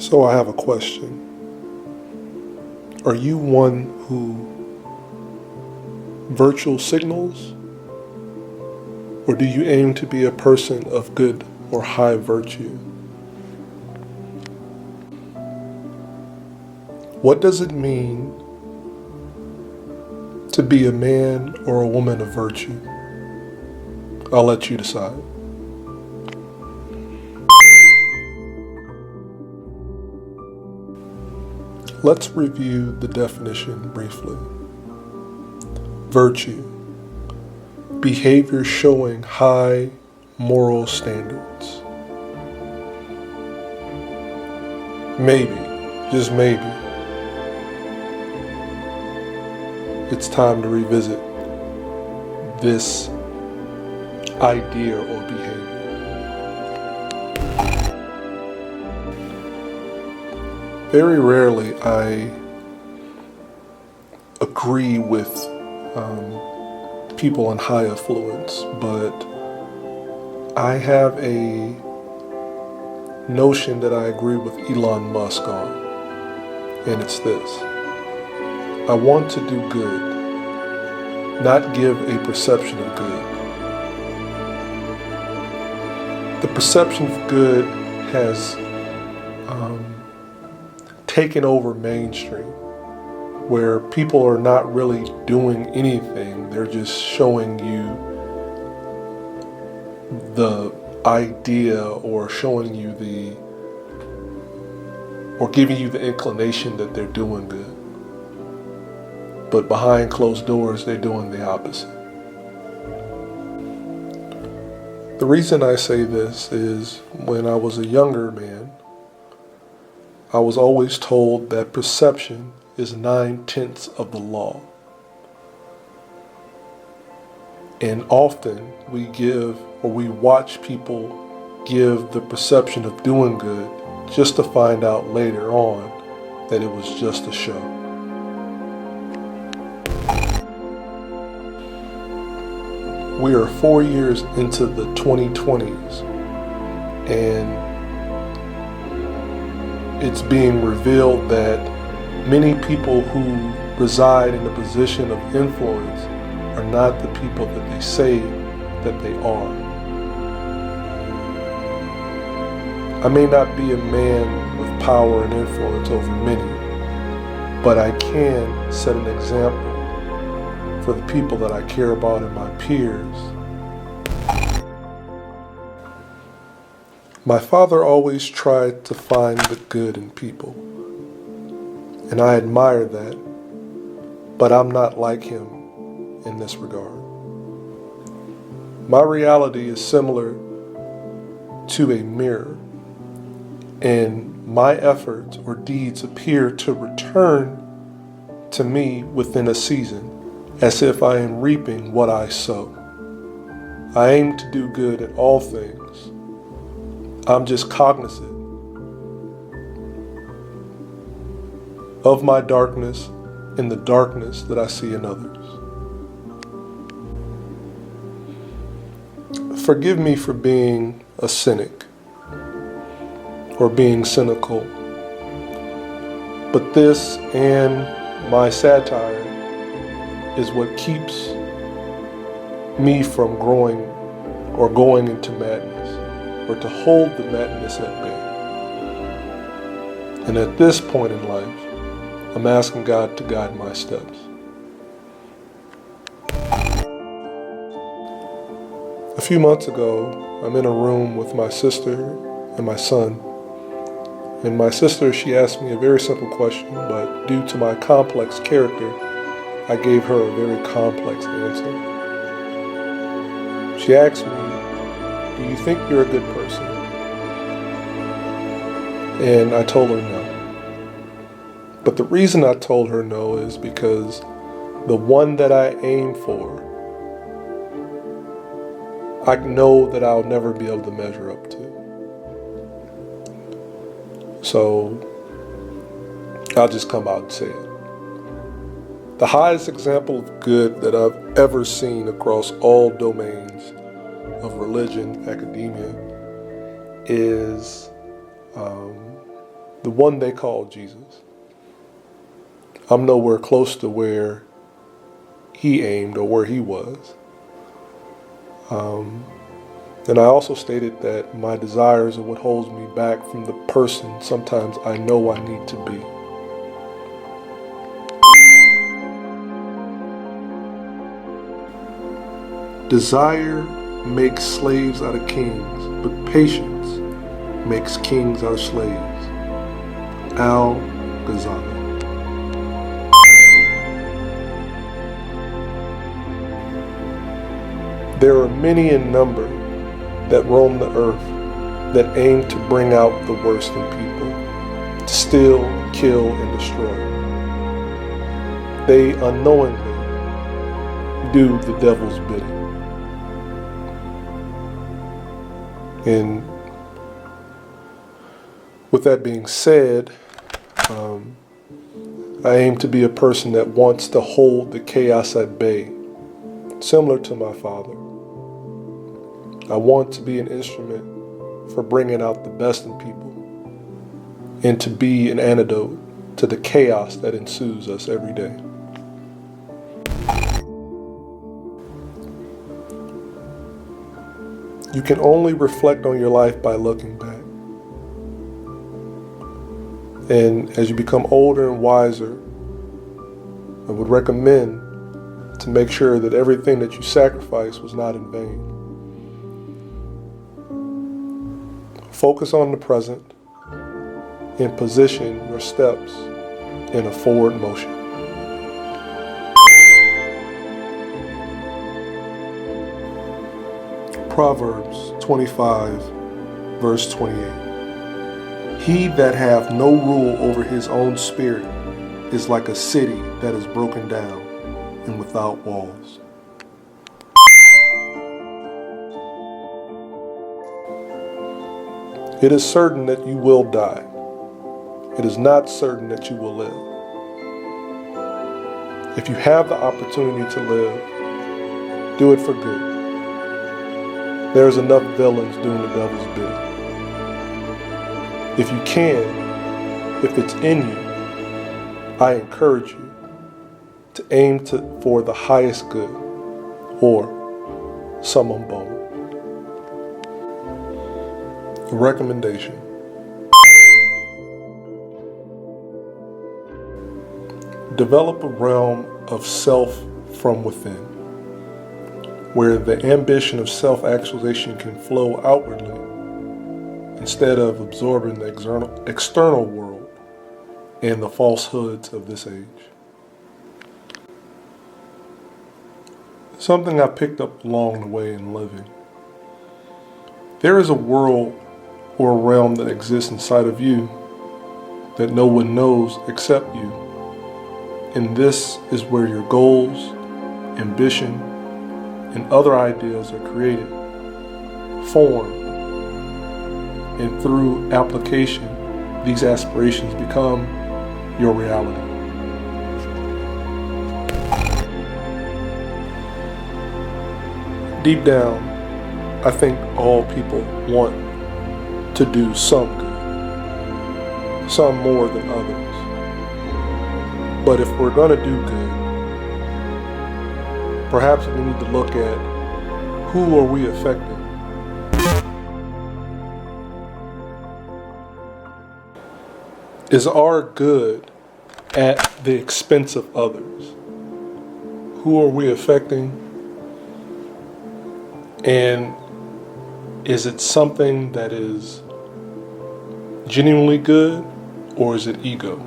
So I have a question. Are you one who virtual signals? Or do you aim to be a person of good or high virtue? What does it mean to be a man or a woman of virtue? I'll let you decide. Let's review the definition briefly. Virtue: behavior showing high moral standards. Maybe, just maybe, it's time to revisit this idea or behavior. Very rarely I agree with people in high affluence, but I have a notion that I agree with Elon Musk on, and it's this. I want to do good, not give a perception of good. The perception of good has taken over mainstream, where people are not really doing anything. They're just showing you the idea or showing you or giving you the inclination that they're doing good. But behind closed doors, they're doing the opposite. The reason I say this is when I was a younger man, I was always told that perception is 9/10 of the law. And often we watch people give the perception of doing good just to find out later on that it was just a show. We are 4 years into the 2020s, and it's being revealed that many people who reside in a position of influence are not the people that they say that they are. I may not be a man with power and influence over many, but I can set an example for the people that I care about and my peers. My father always tried to find the good in people, and I admire that, but I'm not like him in this regard. My reality is similar to a mirror, and my efforts or deeds appear to return to me within a season, as if I am reaping what I sow. I aim to do good in all things. I'm just cognizant of my darkness and the darkness that I see in others. Forgive me for being a cynic or being cynical, but this and my satire is what keeps me from growing or going into madness, or to hold the madness at bay. And at this point in life, I'm asking God to guide my steps. A few months ago, I'm in a room with my sister and my son. And my sister, she asked me a very simple question, but due to my complex character, I gave her a very complex answer. She asked me, "Do you think you're a good person?" And I told her no. But the reason I told her no is because the one that I aim for, I know that I'll never be able to measure up to. So I'll just come out and say it. The highest example of good that I've ever seen across all domains of religion, academia, is the one they call Jesus. I'm nowhere close to where he aimed or where he was. And I also stated that my desires are what holds me back from the person sometimes I know I need to be. Desire makes slaves out of kings, but patience makes kings out of slaves. Al-Ghazali. There are many in number that roam the earth that aim to bring out the worst in people, to steal, kill, and destroy. They unknowingly do the devil's bidding. And with that being said, I aim to be a person that wants to hold the chaos at bay, similar to my father. I want to be an instrument for bringing out the best in people and to be an antidote to the chaos that ensues us every day. You can only reflect on your life by looking back. And as you become older and wiser, I would recommend to make sure that everything that you sacrificed was not in vain. Focus on the present and position your steps in a forward motion. Proverbs 25, verse 28. He that hath no rule over his own spirit is like a city that is broken down and without walls. It is certain that you will die. It is not certain that you will live. If you have the opportunity to live, do it for good. There's enough villains doing the devil's bidding. If you can, if it's in you, I encourage you to aim for the highest good, or Summum, Bonum. A recommendation. Develop a realm of self from within, where the ambition of self-actualization can flow outwardly instead of absorbing the external world and the falsehoods of this age. Something I picked up along the way in living. There is a world or a realm that exists inside of you that no one knows except you. And this is where your goals, ambition, and other ideas are created, formed, and through application, these aspirations become your reality. Deep down, I think all people want to do some good, some more than others. But if we're going to do good, perhaps we need to look at who are we affecting. Is our good at the expense of others? Who are we affecting? And is it something that is genuinely good, or is it ego?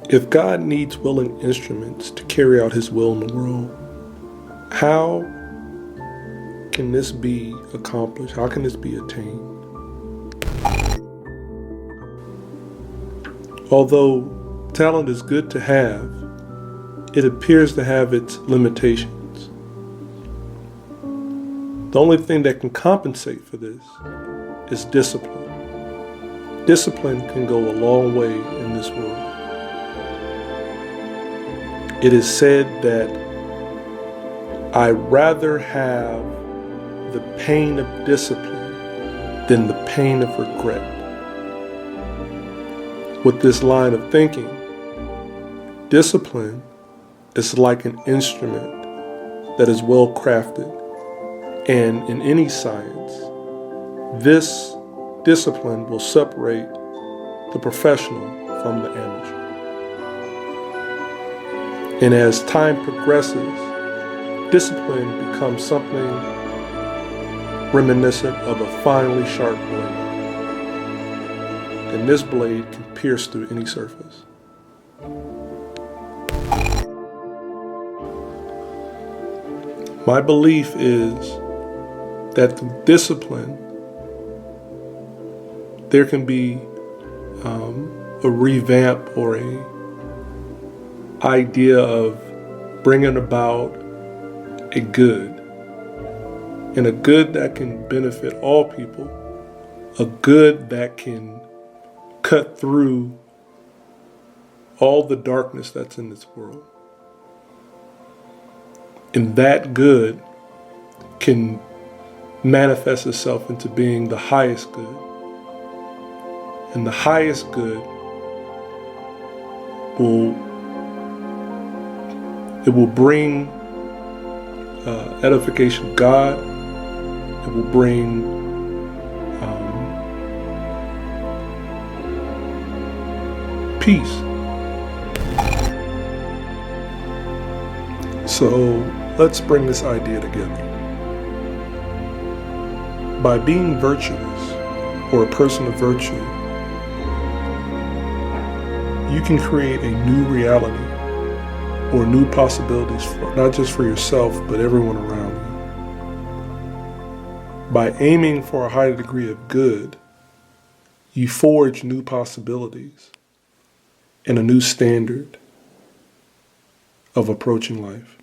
If God needs willing instruments to carry out his will in the world, how can this be accomplished? How can this be attained? Although talent is good to have, it appears to have its limitations. The only thing that can compensate for this is discipline. Discipline can go a long way in this world. It is said that I'd rather have the pain of discipline than the pain of regret. With this line of thinking, discipline is like an instrument that is well crafted, and in any science, this discipline will separate the professional from the amateur. And as time progresses, discipline becomes something reminiscent of a finely sharp blade. And this blade can pierce through any surface. My belief is that through discipline, there can be a revamp or a idea of bringing about a good, and a good that can benefit all people, a good that can cut through all the darkness that's in this world. And that good can manifest itself into being the highest good. And the highest good will bring edification of God. It will bring peace. So let's bring this idea together. By being virtuous or a person of virtue, you can create a new reality or new possibilities, not just for yourself, but everyone around you. By aiming for a higher degree of good, you forge new possibilities and a new standard of approaching life.